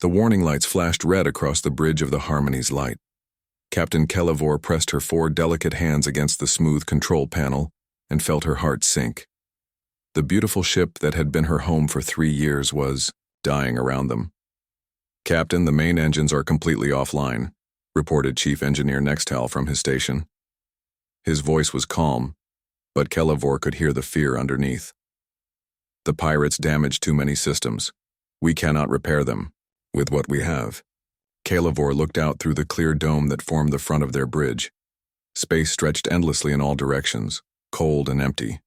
The warning lights flashed red across the bridge of the Harmony's light. Captain Kelevor pressed her 4 delicate hands against the smooth control panel and felt her heart sink. The beautiful ship that had been her home for 3 years was dying around them. "Captain, the main engines are completely offline," reported Chief Engineer Nextal from his station. His voice was calm, but Kelevor could hear the fear underneath. "The pirates damaged too many systems. We cannot repair them with what we have." Kelevor looked out through the clear dome that formed the front of their bridge. Space stretched endlessly in all directions, cold and empty.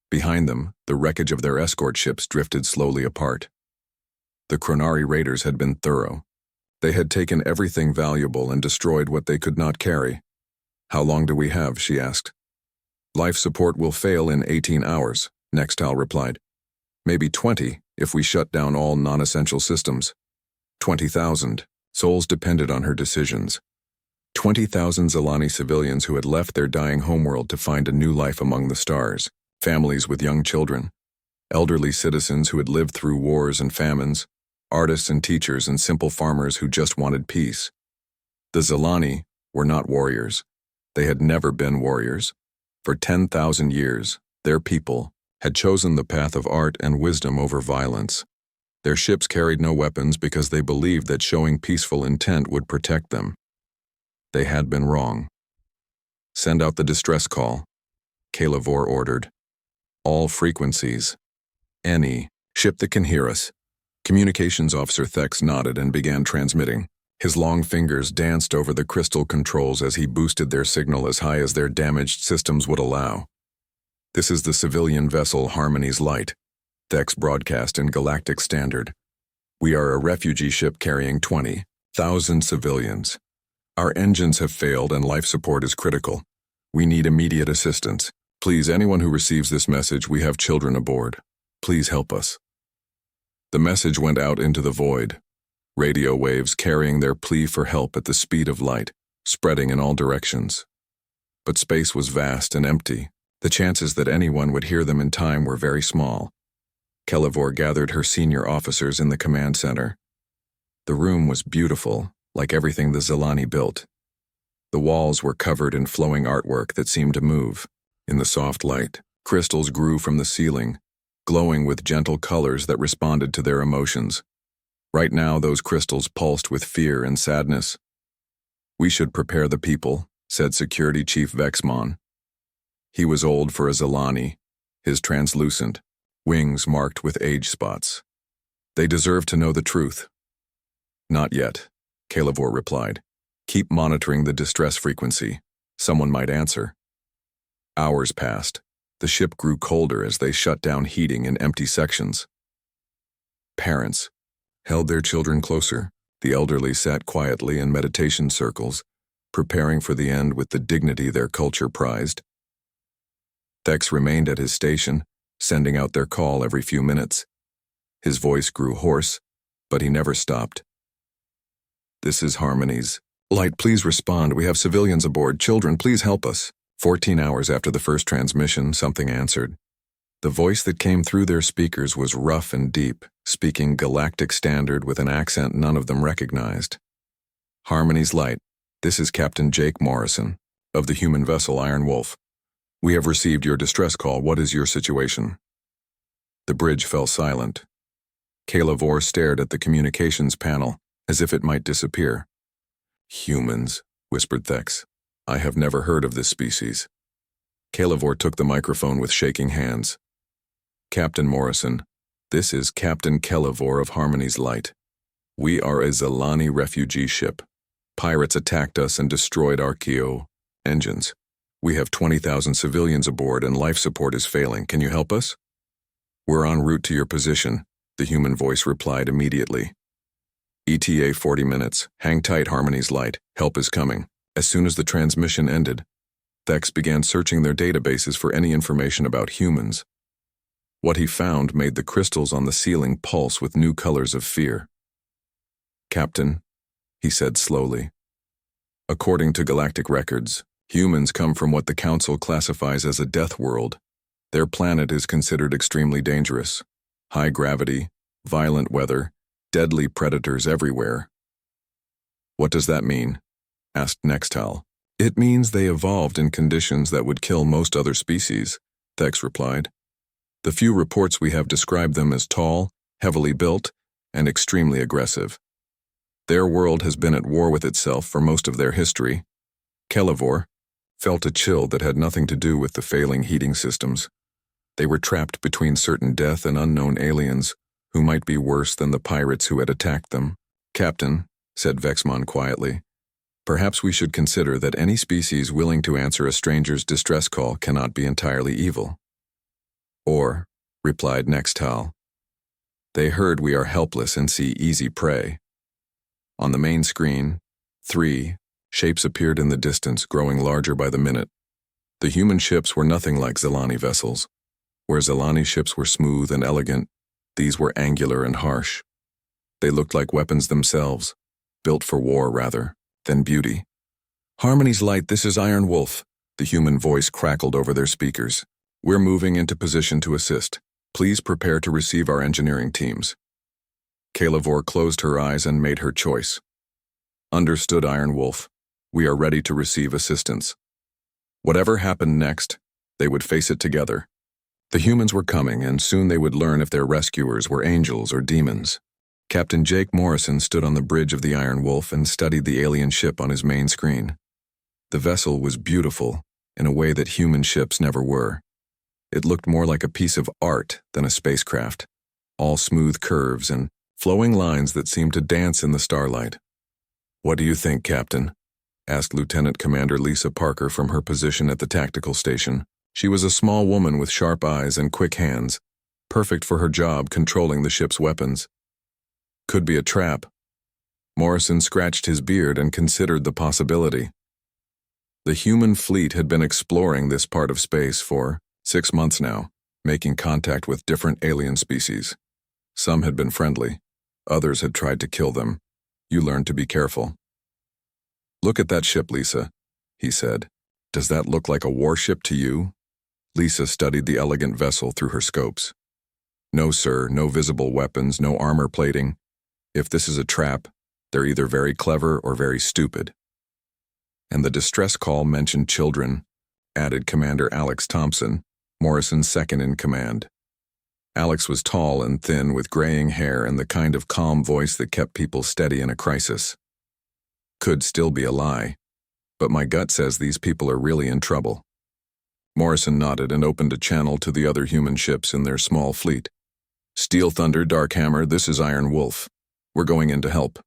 Behind them, the wreckage of their escort ships drifted slowly apart. The Chronari raiders had been thorough. They had taken everything valuable and destroyed what they could not carry. "How long do we have?" she asked. "Life support will fail in 18 hours, Nextal replied. "Maybe 20 if we shut down all non-essential systems." 20,000 souls depended on her decisions. 20,000 Zalani civilians who had left their dying homeworld to find a new life among the stars, families with young children, elderly citizens who had lived through wars and famines, artists and teachers and simple farmers who just wanted peace. The Zalani were not warriors. They had never been warriors. For 10,000 years, their people had chosen the path of art and wisdom over violence. Their ships carried no weapons because they believed that showing peaceful intent would protect them. They had been wrong. "Send out the distress call," Kelevor ordered. "All frequencies. Any ship that can hear us." Communications Officer Thex nodded and began transmitting. His long fingers danced over the crystal controls as he boosted their signal as high as their damaged systems would allow. "This is the civilian vessel Harmony's Light," Thex broadcast in Galactic Standard. "We are a refugee ship carrying 20,000 civilians. Our engines have failed and life support is critical. We need immediate assistance. Please, anyone who receives this message, we have children aboard. Please help us." The message went out into the void, radio waves carrying their plea for help at the speed of light, spreading in all directions. But space was vast and empty. The chances that anyone would hear them in time were very small. Kelevor gathered her senior officers in the command center. The room was beautiful, like everything the Zalani built. The walls were covered in flowing artwork that seemed to move. In the soft light, crystals grew from the ceiling, glowing with gentle colors that responded to their emotions. Right now, those crystals pulsed with fear and sadness. "We should prepare the people," said Security Chief Vexmon. He was old for a Zalani, his translucent, wings marked with age spots. "They deserve to know the truth." "Not yet," Kelevor replied. "Keep monitoring the distress frequency. Someone might answer." Hours passed. The ship grew colder as they shut down heating in empty sections. Parents held their children closer. The elderly sat quietly in meditation circles, preparing for the end with the dignity their culture prized. Thex remained at his station, sending out their call every few minutes. His voice grew hoarse, but he never stopped. "This is Harmony's Light. Please respond. We have civilians aboard. Children, please help us." 14 hours after the first transmission, something answered. The voice that came through their speakers was rough and deep, speaking Galactic Standard with an accent none of them recognized. "Harmony's Light, this is Captain Jake Morrison, of the human vessel Iron Wolf. We have received your distress call. What is your situation?" The bridge fell silent. Kelevor stared at the communications panel, as if it might disappear. "Humans," whispered Thex. "I have never heard of this species." Kelevor took the microphone with shaking hands. "Captain Morrison, this is Captain Kelevor of Harmony's Light. We are a Zalani refugee ship. Pirates attacked us and destroyed our engines. We have 20,000 civilians aboard and life support is failing. Can you help us?" "We're en route to your position," the human voice replied immediately. "ETA 40 minutes. Hang tight, Harmony's Light. Help is coming." As soon as the transmission ended, Thex began searching their databases for any information about humans. What he found made the crystals on the ceiling pulse with new colors of fear. "Captain," he said slowly, "according to galactic records, humans come from what the Council classifies as a death world. Their planet is considered extremely dangerous. High gravity, violent weather, deadly predators everywhere. What does that mean? Asked Nextal. It means they evolved in conditions that would kill most other species, Thex replied. The few reports we have described them as tall, heavily built, and extremely aggressive. Their world has been at war with itself for most of their history. Kelivor felt a chill that had nothing to do with the failing heating systems. They were trapped between certain death and unknown aliens, who might be worse than the pirates who had attacked them. Captain, said Vexmon quietly, perhaps we should consider that any species willing to answer a stranger's distress call cannot be entirely evil. Or, replied Nextal, they heard we are helpless and see easy prey. On the main screen, 3 shapes appeared in the distance, growing larger by the minute. The human ships were nothing like Zelani vessels. Where Zelani ships were smooth and elegant, these were angular and harsh. They looked like weapons themselves, built for war rather than beauty. Harmony's light, this is Iron Wolf, the human voice crackled over their speakers. We're moving into position to assist. Please prepare to receive our engineering teams. Kelivor closed her eyes and made her choice. Understood, Iron Wolf. We are ready to receive assistance. Whatever happened next, they would face it together. The humans were coming, and soon they would learn if their rescuers were angels or demons. Captain Jake Morrison stood on the bridge of the Iron Wolf and studied the alien ship on his main screen. The vessel was beautiful, in a way that human ships never were. It looked more like a piece of art than a spacecraft, all smooth curves and flowing lines that seemed to dance in the starlight. What do you think, Captain? Asked Lieutenant Commander Lisa Parker from her position at the tactical station. She was a small woman with sharp eyes and quick hands, perfect for her job controlling the ship's weapons. Could be a trap. Morrison scratched his beard and considered the possibility. The human fleet had been exploring this part of space for 6 months now, making contact with different alien species. Some had been friendly. Others had tried to kill them. You learned to be careful. Look at that ship, Lisa, he said. Does that look like a warship to you? Lisa studied the elegant vessel through her scopes. No, sir, no visible weapons, no armor plating. If this is a trap, they're either very clever or very stupid. And the distress call mentioned children, added Commander Alex Thompson, Morrison's second in command. Alex was tall and thin with graying hair and the kind of calm voice that kept people steady in a crisis. Could still be a lie, but my gut says these people are really in trouble. Morrison nodded and opened a channel to the other human ships in their small fleet. Steel Thunder, Darkhammer, this is Iron Wolf. We're going in to help.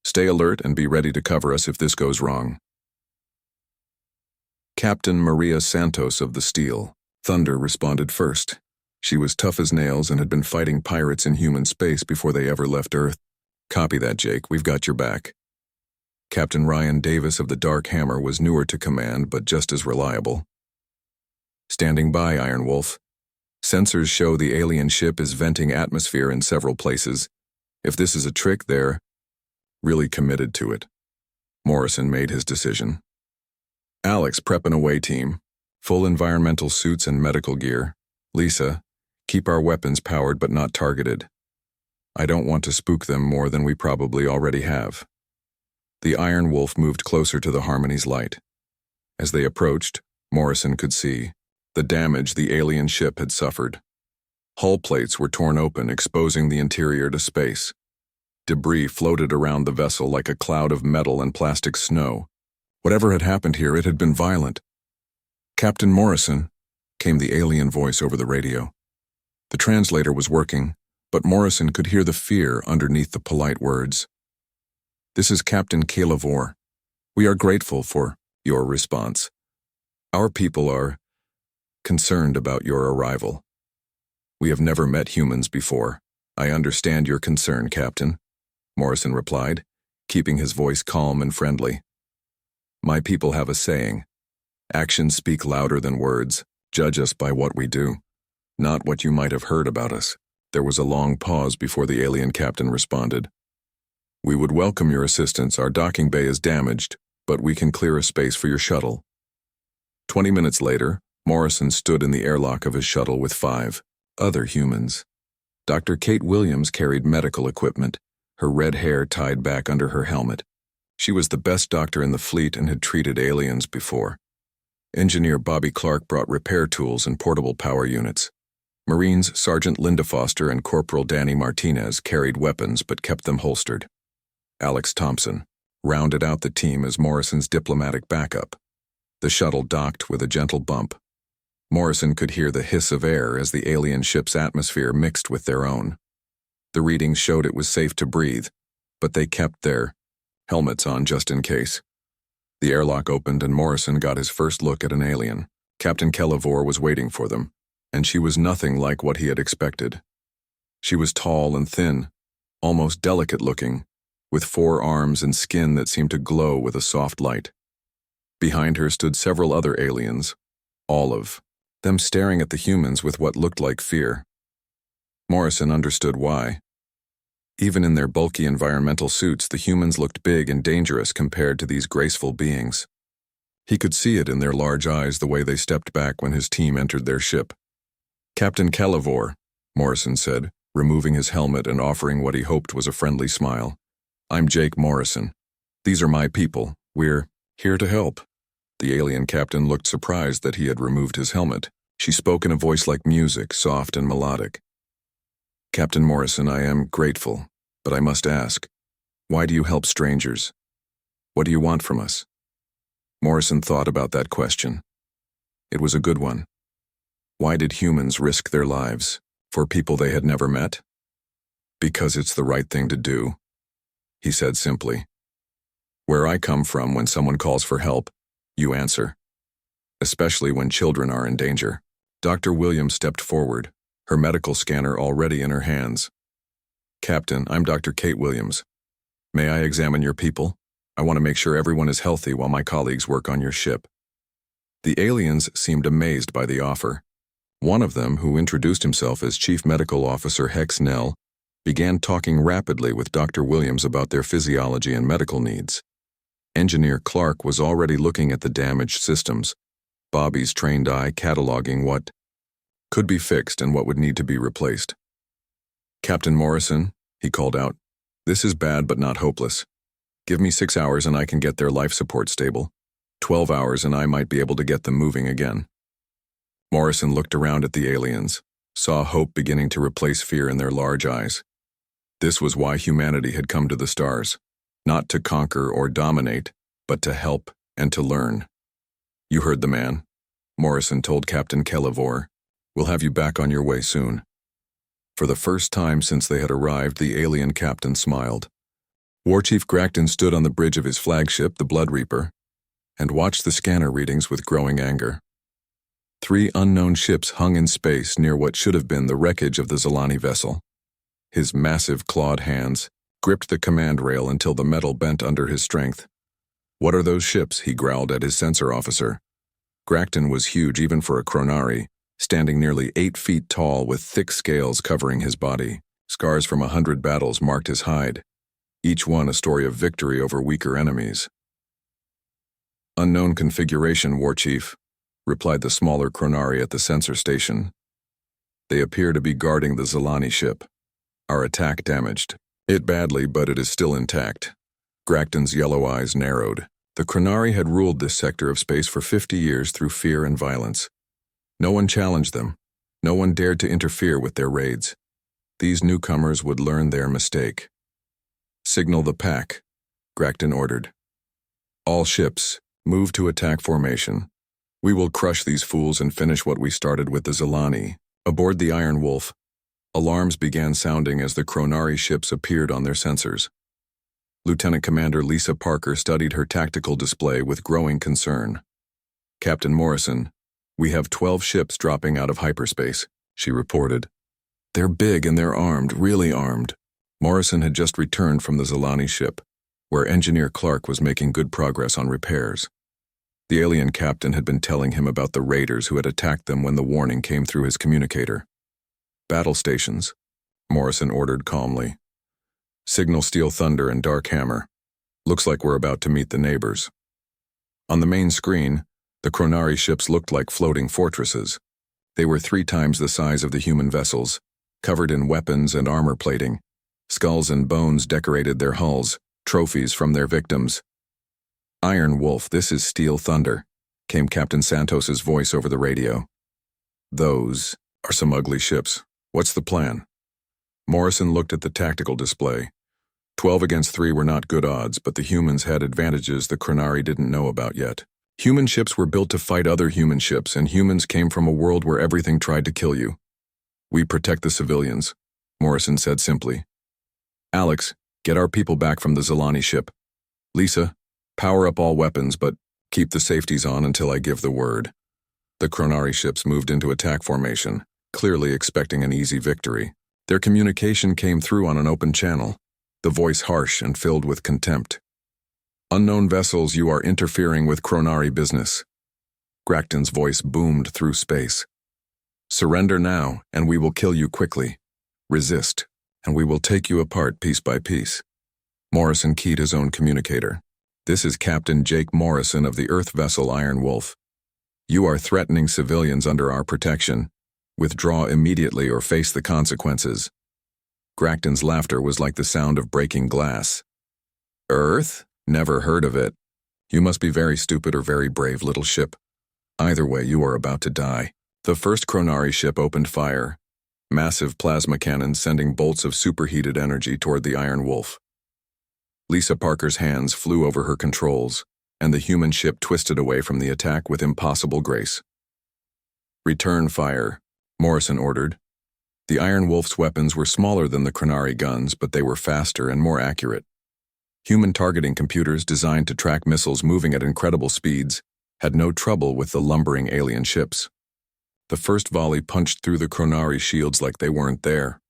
Stay alert and be ready to cover us if this goes wrong. Captain Maria Santos of the Steel Thunder responded first. She was tough as nails and had been fighting pirates in human space before they ever left Earth. Copy that, Jake. We've got your back. Captain Ryan Davis of the Dark Hammer was newer to command, but just as reliable. Standing by, Iron Wolf. Sensors show the alien ship is venting atmosphere in several places. If this is a trick, they're really committed to it. Morrison made his decision. Alex, prep an away team. Full environmental suits and medical gear. Lisa, keep our weapons powered but not targeted. I don't want to spook them more than we probably already have. The Iron Wolf moved closer to the Harmony's light. As they approached, Morrison could see the damage the alien ship had suffered. Hull plates were torn open, exposing the interior to space. Debris floated around the vessel like a cloud of metal and plastic snow. Whatever had happened here, it had been violent. Captain Morrison, came the alien voice over the radio. The translator was working, but Morrison could hear the fear underneath the polite words. This is Captain Kelivor. We are grateful for your response. Our people are concerned about your arrival. We have never met humans before. I understand your concern, Captain, Morrison replied, keeping his voice calm and friendly. My people have a saying. Actions speak louder than words. Judge us by what we do, not what you might have heard about us. There was a long pause before the alien captain responded. We would welcome your assistance. Our docking bay is damaged, but we can clear a space for your shuttle. 20 minutes later, Morrison stood in the airlock of his shuttle with 5 other humans. Dr. Kate Williams carried medical equipment. her red hair tied back under her helmet. She was the best doctor in the fleet and had treated aliens before. Engineer Bobby Clark brought repair tools and portable power units. Marines Sergeant Linda Foster and Corporal Danny Martinez carried weapons but kept them holstered. Alex Thompson rounded out the team as Morrison's diplomatic backup. The shuttle docked with a gentle bump. Morrison could hear the hiss of air as the alien ship's atmosphere mixed with their own. The readings showed it was safe to breathe, but they kept their helmets on just in case. The airlock opened and Morrison got his first look at an alien. Captain Kelevor was waiting for them, and she was nothing like what he had expected. She was tall and thin, almost delicate-looking, with 4 arms and skin that seemed to glow with a soft light. Behind her stood several other aliens, all of them staring at the humans with what looked like fear. Morrison understood why. Even in their bulky environmental suits, the humans looked big and dangerous compared to these graceful beings. He could see it in their large eyes the way they stepped back when his team entered their ship. "Captain Kelevor," Morrison said, removing his helmet and offering what he hoped was a friendly smile. "I'm Jake Morrison. These are my people. We're here to help." The alien captain looked surprised that he had removed his helmet. She spoke in a voice like music, soft and melodic. "Captain Morrison, I am grateful, but I must ask, why do you help strangers? What do you want from us?" Morrison thought about that question. It was a good one. Why did humans risk their lives for people they had never met? "Because it's the right thing to do," he said simply. "Where I come from, when someone calls for help, you answer. Especially when children are in danger." Dr. Williams stepped forward, her medical scanner already in her hands. "Captain, I'm Dr. Kate Williams. May I examine your people? I want to make sure everyone is healthy while my colleagues work on your ship." The aliens seemed amazed by the offer. One of them, who introduced himself as Chief Medical Officer Hex Nell, began talking rapidly with Dr. Williams about their physiology and medical needs. Engineer Clark was already looking at the damaged systems, Bobby's trained eye cataloging what could be fixed and what would need to be replaced. "Captain Morrison," he called out, "this is bad but not hopeless. Give me 6 hours and I can get their life support stable. 12 hours and I might be able to get them moving again." Morrison looked around at the aliens, saw hope beginning to replace fear in their large eyes. This was why humanity had come to the stars, not to conquer or dominate, but to help and to learn. "You heard the man," Morrison told Captain Kelevor. "We'll have you back on your way soon." For the first time since they had arrived, the alien captain smiled. War Chief Gracton stood on the bridge of his flagship, the Blood Reaper, and watched the scanner readings with growing anger. 3 unknown ships hung in space near what should have been the wreckage of the Zalani vessel. His massive clawed hands gripped the command rail until the metal bent under his strength. "What are those ships?" he growled at his sensor officer. Gracton was huge even for a Chronari, standing nearly 8 feet tall with thick scales covering his body. Scars from 100 battles marked his hide, each one a story of victory over weaker enemies. "Unknown configuration, War Chief," replied the smaller Chronari at the sensor station. "They appear to be guarding the Zalani ship. Our attack damaged it badly, but it is still intact." Gracton's yellow eyes narrowed. The Chronari had ruled this sector of space for 50 years through fear and violence. No one challenged them. No one dared to interfere with their raids. These newcomers would learn their mistake. "Signal the pack," Gracton ordered. "All ships, move to attack formation. We will crush these fools and finish what we started with the Zalani." Aboard the Iron Wolf, alarms began sounding as the Chronari ships appeared on their sensors. Lieutenant Commander Lisa Parker studied her tactical display with growing concern. "Captain Morrison, we have 12 ships dropping out of hyperspace," she reported. "They're big and they're armed, really armed." Morrison had just returned from the Zalani ship, where Engineer Clark was making good progress on repairs. The alien captain had been telling him about the raiders who had attacked them when the warning came through his communicator. "Battle stations," Morrison ordered calmly. "Signal Steel Thunder and Dark Hammer. Looks like we're about to meet the neighbors." On the main screen, the Chronari ships looked like floating fortresses. They were 3 times the size of the human vessels, covered in weapons and armor plating, Skulls and bones decorated their hulls, trophies from their victims. "Iron Wolf, this is Steel Thunder," came Captain Santos's voice over the radio. "Those are some ugly ships. What's the plan?" Morrison looked at the tactical display. 12 against 3 were not good odds, but the humans had advantages the Chronari didn't know about yet. Human ships were built to fight other human ships, and humans came from a world where everything tried to kill you. "We protect the civilians," Morrison said simply. "Alex, get our people back from the Zilani ship. Lisa, power up all weapons, but keep the safeties on until I give the word." The Chronari ships moved into attack formation, clearly expecting an easy victory. Their communication came through on an open channel, the voice harsh and filled with contempt. "Unknown vessels, you are interfering with Chronari business." Gracton's voice boomed through space. "Surrender now, and we will kill you quickly. Resist, and we will take you apart piece by piece." Morrison keyed his own communicator. "This is Captain Jake Morrison of the Earth vessel Iron Wolf. You are threatening civilians under our protection. Withdraw immediately or face the consequences." Gracton's laughter was like the sound of breaking glass. "Earth? Never heard of it. You must be very stupid or very brave, little ship. Either way, you are about to die." The first Chronari ship opened fire, massive plasma cannons sending bolts of superheated energy toward the Iron Wolf. Lisa Parker's hands flew over her controls, and the human ship twisted away from the attack with impossible grace. "Return fire," Morrison ordered. The Iron Wolf's weapons were smaller than the Chronari guns, but they were faster and more accurate. Human targeting computers designed to track missiles moving at incredible speeds had no trouble with the lumbering alien ships. The first volley punched through the Chronari shields like they weren't there.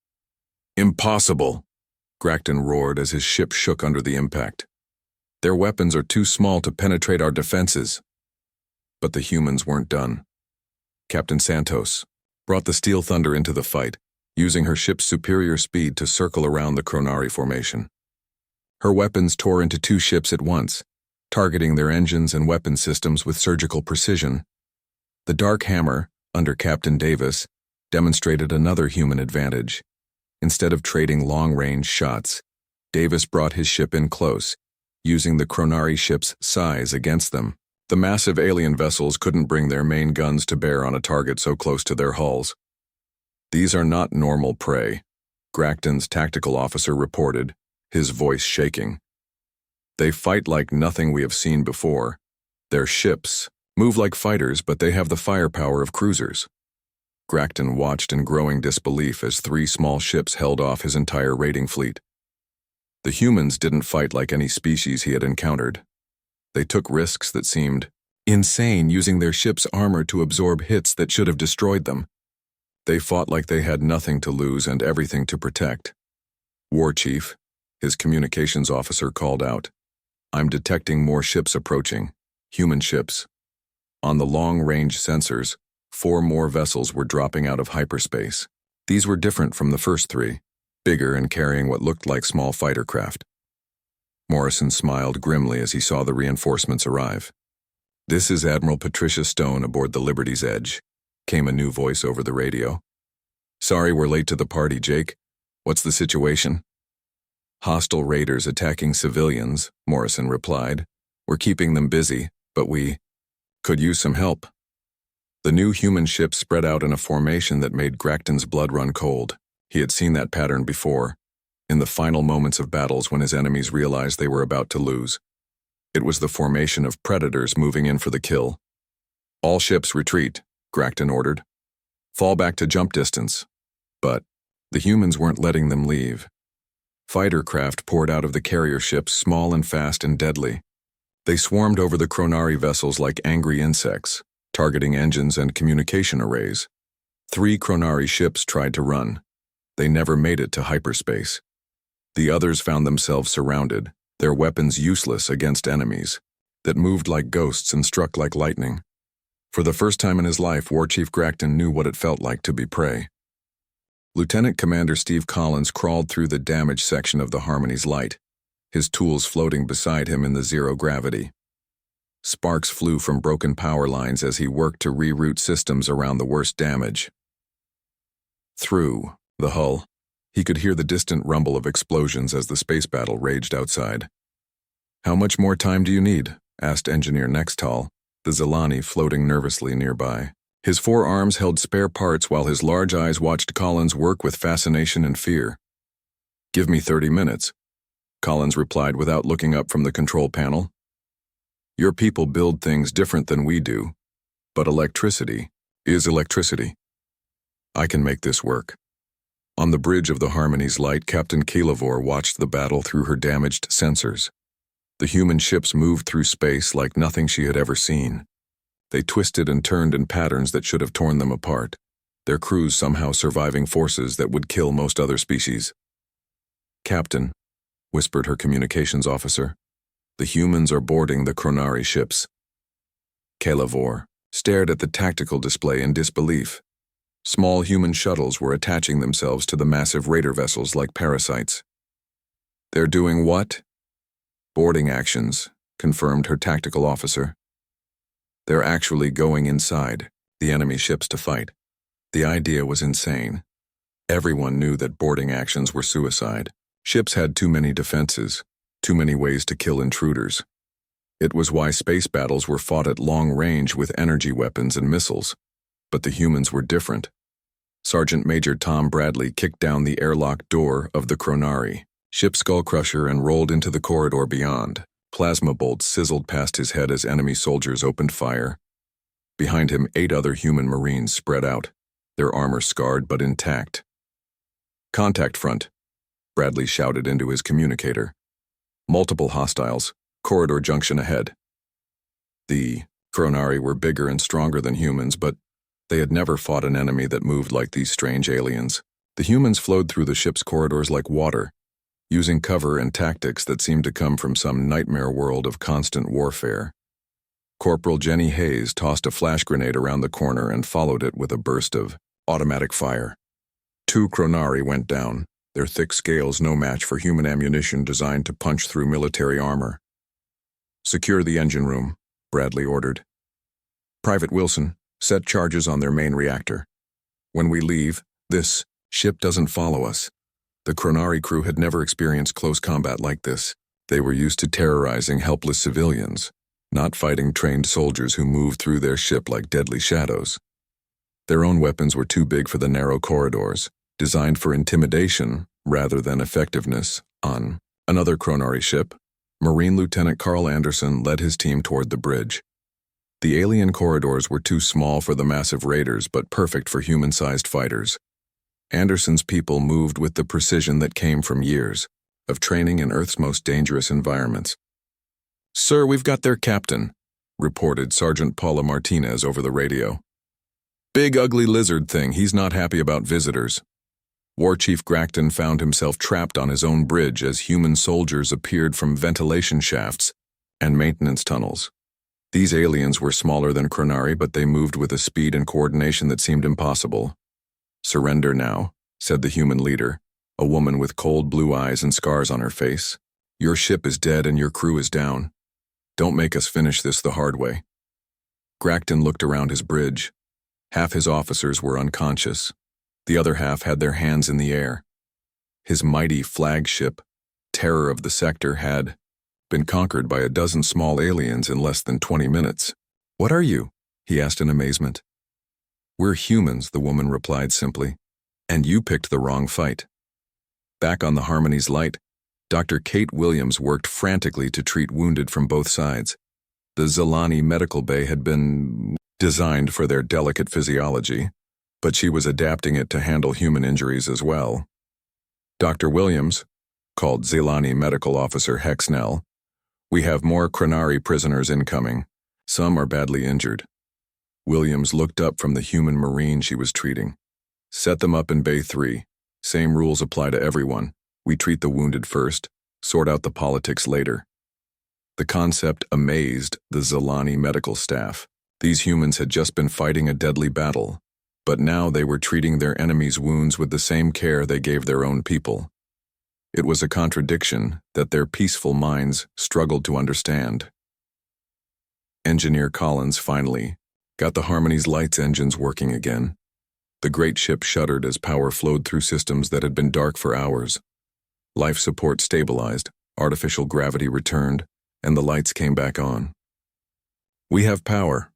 "Impossible!" Gracton roared as his ship shook under the impact. "Their weapons are too small to penetrate our defenses." But the humans weren't done. Captain Santos brought the Steel Thunder into the fight, using her ship's superior speed to circle around the Chronari formation. Her weapons tore into 2 ships at once, targeting their engines and weapon systems with surgical precision. The Dark Hammer, under Captain Davis, demonstrated another human advantage. Instead of trading long-range shots, Davis brought his ship in close, using the Chronari ship's size against them. The massive alien vessels couldn't bring their main guns to bear on a target so close to their hulls. "These are not normal prey," Gracton's tactical officer reported, his voice shaking. "They fight like nothing we have seen before. Their ships move like fighters, but they have the firepower of cruisers." Gracton watched in growing disbelief as 3 small ships held off his entire raiding fleet. The humans didn't fight like any species he had encountered. They took risks that seemed insane, using their ship's armor to absorb hits that should have destroyed them. They fought like they had nothing to lose and everything to protect. "War Chief," his communications officer called out, "I'm detecting more ships approaching, human ships." On the long-range sensors, 4 more vessels were dropping out of hyperspace. These were different from the first 3, bigger and carrying what looked like small fighter craft. Morrison smiled grimly as he saw the reinforcements arrive. "This is Admiral Patricia Stone aboard the Liberty's Edge," came a new voice over the radio. "Sorry we're late to the party, Jake. What's the situation?" "Hostile raiders attacking civilians," Morrison replied. "We're keeping them busy, but we could use some help." The new human ship spread out in a formation that made Gracton's blood run cold. He had seen that pattern before, in the final moments of battles when his enemies realized they were about to lose. It was the formation of predators moving in for the kill. "All ships retreat," Gracton ordered. "Fall back to jump distance." But the humans weren't letting them leave. Fighter craft poured out of the carrier ships, small and fast and deadly. They swarmed over the Chronari vessels like angry insects, targeting engines and communication arrays. 3 Chronari ships tried to run. They never made it to hyperspace. The others found themselves surrounded, their weapons useless against enemies that moved like ghosts and struck like lightning. For the first time in his life, War Chief Gracton knew what it felt like to be prey. Lieutenant Commander Steve Collins crawled through the damaged section of the Harmony's light, his tools floating beside him in the zero gravity. Sparks flew from broken power lines as he worked to reroute systems around the worst damage. Through the hull, He could hear the distant rumble of explosions as the space battle raged outside. "How much more time do you need?" asked Engineer Nextal, the Zelani floating nervously nearby. His forearms held spare parts while his large eyes watched Collins work with fascination and fear. "Give me 30 minutes," Collins replied without looking up from the control panel. "Your people build things different than we do, but electricity is electricity. I can make this work." On the bridge of the Harmony's light, Captain Keelavor watched the battle through her damaged sensors. The human ships moved through space like nothing she had ever seen. They twisted and turned in patterns that should have torn them apart, their crews somehow surviving forces that would kill most other species. "Captain," whispered her communications officer, "the humans are boarding the Chronari ships." Keelavor stared at the tactical display in disbelief. Small human shuttles were attaching themselves to the massive raider vessels like parasites. "They're doing what?" "Boarding actions," confirmed her tactical officer. "They're actually going inside the enemy ships to fight." The idea was insane. Everyone knew that boarding actions were suicide. Ships had too many defenses, too many ways to kill intruders. It was why space battles were fought at long range with energy weapons and missiles. But the humans were different. Sergeant Major Tom Bradley kicked down the airlock door of the Chronari ship Skullcrusher and rolled into the corridor beyond. Plasma bolts sizzled past his head as enemy soldiers opened fire. Behind him, 8 other human Marines spread out, their armor scarred but intact. "Contact front," Bradley shouted into his communicator. "Multiple hostiles, corridor junction ahead." The Chronari were bigger and stronger than humans, but they had never fought an enemy that moved like these strange aliens. The humans flowed through the ship's corridors like water, using cover and tactics that seemed to come from some nightmare world of constant warfare. Corporal Jenny Hayes tossed a flash grenade around the corner and followed it with a burst of automatic fire. 2 Chronari went down, their thick scales no match for human ammunition designed to punch through military armor. "Secure the engine room," Bradley ordered. "Private Wilson, set charges on their main reactor. When we leave, this ship doesn't follow us." The Chronari crew had never experienced close combat like this. They were used to terrorizing helpless civilians, not fighting trained soldiers who moved through their ship like deadly shadows. Their own weapons were too big for the narrow corridors, designed for intimidation rather than effectiveness. On another Chronari ship, Marine Lieutenant Carl Anderson led his team toward the bridge. The alien corridors were too small for the massive raiders, but perfect for human-sized fighters. Anderson's people moved with the precision that came from years of training in Earth's most dangerous environments. "Sir, we've got their captain," reported Sergeant Paula Martinez over the radio. "Big ugly lizard thing, he's not happy about visitors." War Chief Gracton found himself trapped on his own bridge as human soldiers appeared from ventilation shafts and maintenance tunnels. These aliens were smaller than Chronari, but they moved with a speed and coordination that seemed impossible. "Surrender now," said the human leader, a woman with cold blue eyes and scars on her face. "Your ship is dead and your crew is down. Don't make us finish this the hard way." Gracton looked around his bridge. Half his officers were unconscious. The other half had their hands in the air. His mighty flagship, terror of the sector, had been conquered by a dozen small aliens in less than 20 minutes. "What are you?" he asked in amazement. "We're humans," the woman replied simply. "And you picked the wrong fight." Back on the Harmony's light, Dr. Kate Williams worked frantically to treat wounded from both sides. The Zelani medical bay had been designed for their delicate physiology, but she was adapting it to handle human injuries as well. "Dr. Williams," called Zelani Medical Officer Hexnell, "we have more Chronari prisoners incoming. Some are badly injured." Williams looked up from the human Marine she was treating. "Set them up in Bay 3. Same rules apply to everyone. We treat the wounded first, sort out the politics later." The concept amazed the Zelani medical staff. These humans had just been fighting a deadly battle, but now they were treating their enemies' wounds with the same care they gave their own people. It was a contradiction that their peaceful minds struggled to understand. Engineer Collins finally got the Harmony's lights engines working again. The great ship shuddered as power flowed through systems that had been dark for hours. Life support stabilized, artificial gravity returned, and the lights came back on. "We have power,"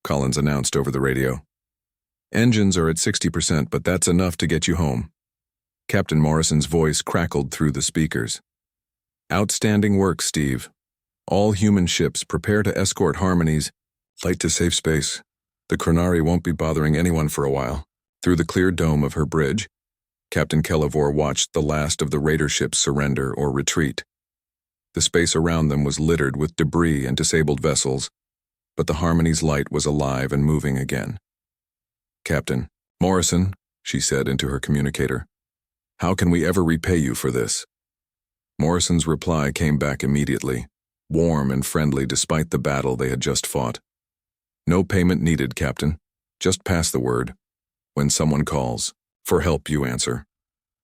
Collins announced over the radio. "Engines are at 60%, but that's enough to get you home." Captain Morrison's voice crackled through the speakers. "Outstanding work, Steve. All human ships prepare to escort Harmony's flight to safe space. The Chronari won't be bothering anyone for a while." Through the clear dome of her bridge, Captain Kelevor watched the last of the raider ships surrender or retreat. The space around them was littered with debris and disabled vessels, but the Harmony's light was alive and moving again. "Captain Morrison," she said into her communicator, "how can we ever repay you for this?" Morrison's reply came back immediately, warm and friendly despite the battle they had just fought. "No payment needed, Captain. Just pass the word. When someone calls for help, you answer.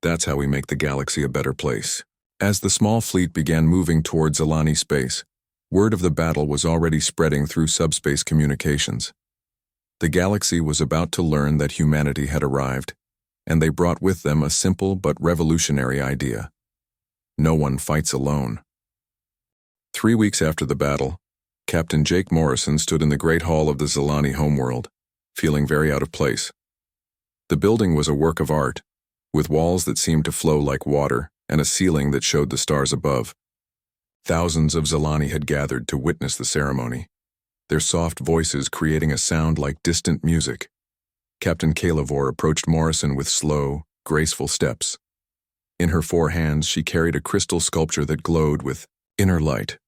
That's how we make the galaxy a better place." As the small fleet began moving towards Zalani space, word of the battle was already spreading through subspace communications. The galaxy was about to learn that humanity had arrived, and they brought with them a simple but revolutionary idea. No one fights alone. 3 weeks after the battle, Captain Jake Morrison stood in the Great Hall of the Zalani homeworld, feeling very out of place. The building was a work of art, with walls that seemed to flow like water and a ceiling that showed the stars above. Thousands of Zalani had gathered to witness the ceremony, their soft voices creating a sound like distant music. Captain Kelevor approached Morrison with slow, graceful steps. In her 4 hands, she carried a crystal sculpture that glowed with inner light.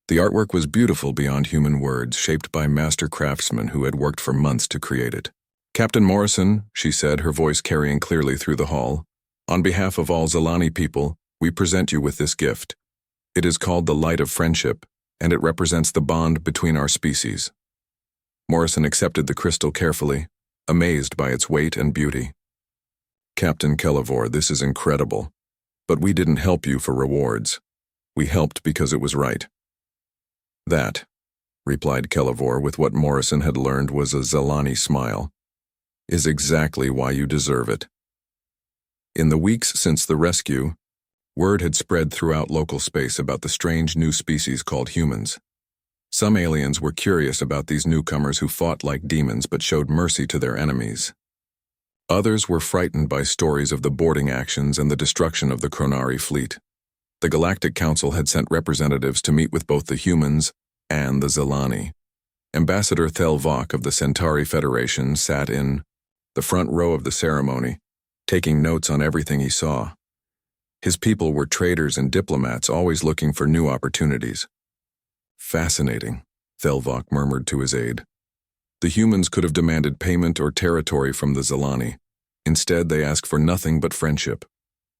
The artwork was beautiful beyond human words, shaped by master craftsmen who had worked for months to create it. "Captain Morrison," she said, her voice carrying clearly through the hall, "on behalf of all Zalani people, we present you with this gift. It is called the Light of Friendship, and it represents the bond between our species." Morrison accepted the crystal carefully, amazed by its weight and beauty. "Captain Kelevor, this is incredible. But we didn't help you for rewards. We helped because it was right." "That," replied Kelevor with what Morrison had learned was a Zalani smile, "is exactly why you deserve it." In the weeks since the rescue, word had spread throughout local space about the strange new species called humans. Some aliens were curious about these newcomers who fought like demons but showed mercy to their enemies. Others were frightened by stories of the boarding actions and the destruction of the Chronari fleet. The Galactic Council had sent representatives to meet with both the humans and the Zalani. Ambassador Thel Vok of the Centauri Federation sat in the front row of the ceremony, taking notes on everything he saw. His people were traders and diplomats, always looking for new opportunities. "Fascinating," Thel Vok murmured to his aide. "The humans could have demanded payment or territory from the Zalani. Instead, they ask for nothing but friendship.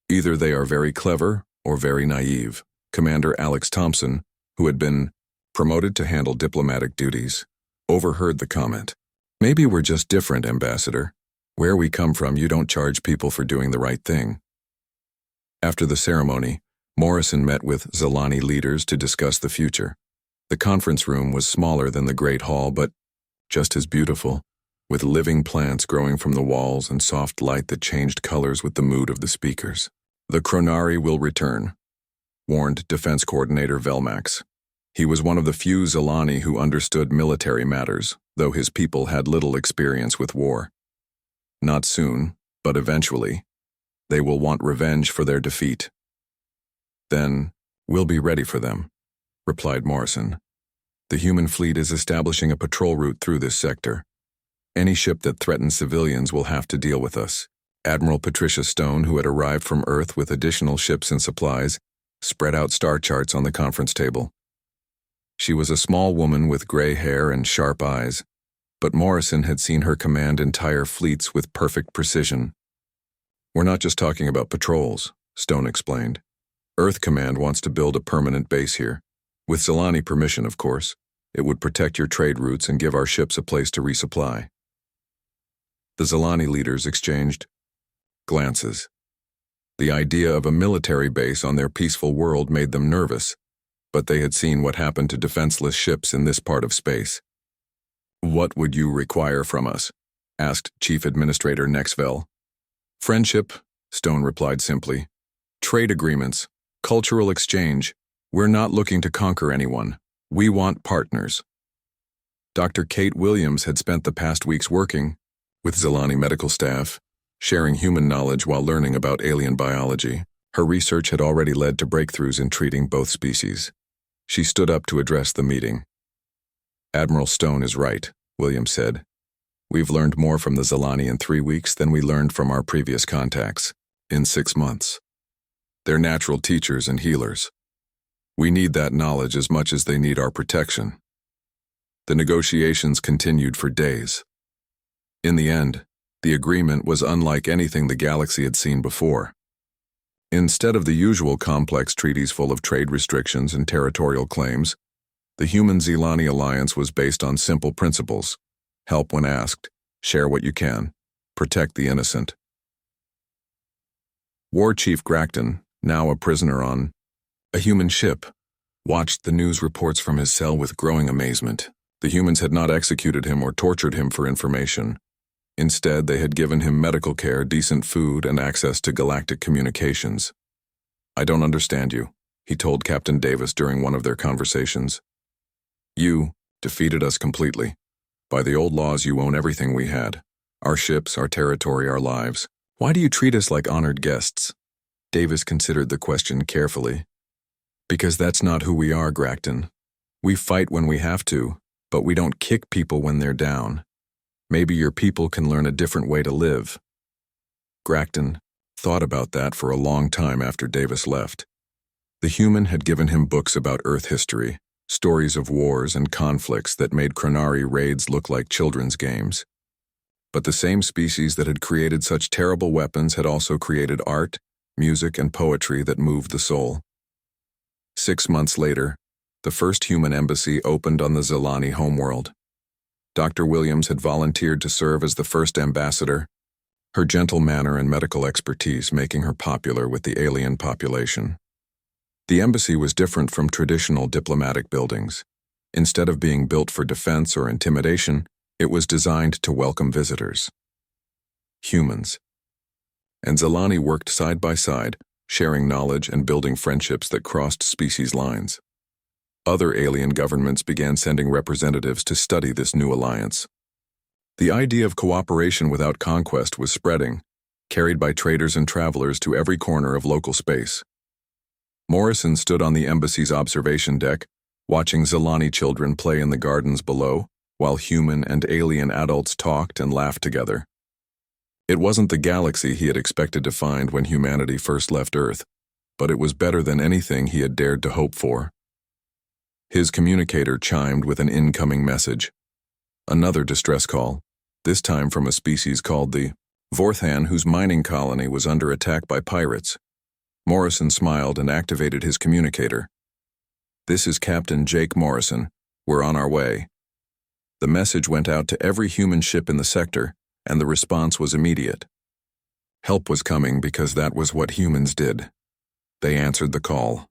Either they are very clever or very naive." Commander Alex Thompson, who had been promoted to handle diplomatic duties, overheard the comment. "Maybe we're just different, Ambassador. Where we come from, you don't charge people for doing the right thing." After the ceremony, Morrison met with Zalani leaders to discuss the future. The conference room was smaller than the Great Hall, but just as beautiful, with living plants growing from the walls and soft light that changed colors with the mood of the speakers. "The Chronari will return," warned Defense Coordinator Velmax. He was one of the few Zalani who understood military matters, though his people had little experience with war. "Not soon, but eventually. They will want revenge for their defeat." "Then, we'll be ready for them," replied Morrison. "The human fleet is establishing a patrol route through this sector. Any ship that threatens civilians will have to deal with us." Admiral Patricia Stone, who had arrived from Earth with additional ships and supplies, spread out star charts on the conference table. She was a small woman with gray hair and sharp eyes, but Morrison had seen her command entire fleets with perfect precision. "We're not just talking about patrols," Stone explained. "Earth Command wants to build a permanent base here. With Zalani permission, of course. It would protect your trade routes and give our ships a place to resupply." The Zalani leaders exchanged glances. The idea of a military base on their peaceful world made them nervous, but they had seen what happened to defenseless ships in this part of space. "What would you require from us?" asked Chief Administrator Nexvel. Friendship, Stone replied simply. Trade agreements, cultural exchange. We're not looking to conquer anyone. We want partners. Dr. Kate Williams had spent the past weeks working with Zilani medical staff, sharing human knowledge while learning about alien biology. Her research had already led to breakthroughs in treating both species. She stood up to address the meeting. Admiral Stone is right, Williams said. We've learned more from the Zilani in 3 weeks than we learned from our previous contacts in 6 months. They're natural teachers and healers. We need that knowledge as much as they need our protection. The negotiations continued for days. In the end, the agreement was unlike anything the galaxy had seen before. Instead of the usual complex treaties full of trade restrictions and territorial claims, the Human-Zilani alliance was based on simple principles: help when asked, share what you can, protect the innocent. War Chief Gracton, now a prisoner on a human ship, watched the news reports from his cell with growing amazement. The humans had not executed him or tortured him for information. Instead, they had given him medical care, decent food, and access to galactic communications. I don't understand you, he told Captain Davis during one of their conversations. You defeated us completely. By the old laws, you own everything we had. Our ships, our territory, our lives. Why do you treat us like honored guests? Davis considered the question carefully. Because that's not who we are, Gracton. We fight when we have to, but we don't kick people when they're down. Maybe your people can learn a different way to live. Gracton thought about that for a long time after Davis left. The human had given him books about Earth history, stories of wars and conflicts that made Chronari raids look like children's games. But the same species that had created such terrible weapons had also created art, music, and poetry that moved the soul. 6 months later, the first human embassy opened on the Zilani homeworld. Dr. Williams had volunteered to serve as the first ambassador, her gentle manner and medical expertise making her popular with the alien population. The embassy was different from traditional diplomatic buildings. Instead of being built for defense or intimidation, it was designed to welcome visitors. Humans. And Zilani worked side by side, sharing knowledge and building friendships that crossed species lines. Other alien governments began sending representatives to study this new alliance. The idea of cooperation without conquest was spreading, carried by traders and travelers to every corner of local space. Morrison stood on the embassy's observation deck, watching Zilani children play in the gardens below, while human and alien adults talked and laughed together. It wasn't the galaxy he had expected to find when humanity first left Earth, but it was better than anything he had dared to hope for. His communicator chimed with an incoming message. Another distress call, this time from a species called the Vorthan, whose mining colony was under attack by pirates. Morrison smiled and activated his communicator. This is Captain Jake Morrison. We're on our way. The message went out to every human ship in the sector, and the response was immediate. Help was coming because that was what humans did. They answered the call.